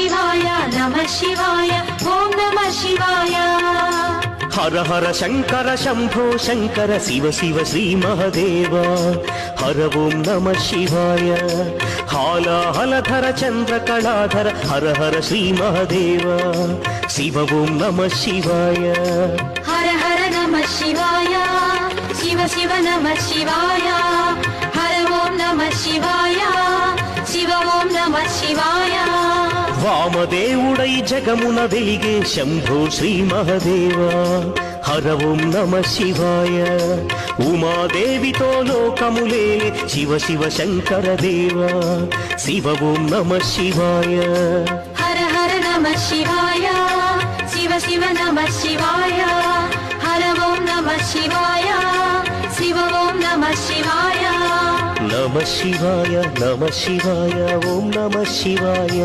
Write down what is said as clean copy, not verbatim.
శివాయ నమః శివాయ ఓం నమః శివాయ. హర హర శంకర శంభో శంకర శివ శివ శ్రీ మహదేవ హర ఓం నమః శివాయ. హాలాహలధర చంద్ర కళాధర హర హర శ్రీ మహదేవ శివ ఓం నమః శివాయ. హర హర నమః శివాయ శివ శివ నమః శివాయ. హర ఓం నమః శివాయ శివ ఓం నమః శివాయ. వామదేవుడై జగమున వెలిగే శంభో శ్రీ మహదేవ హర ఓం నమః శివాయ. ఉమాదేవితో లోకములే శివ శివ శంకర దేవ శివ ఓం నమః శివాయ. హర హర నమః శివాయ శివ శివ నమః శివాయ. హర ఓం నమః శివాయ శివ ఓం నమః శివాయ. నమః శివాయ నమః శివాయ ఓం నమః శివాయ.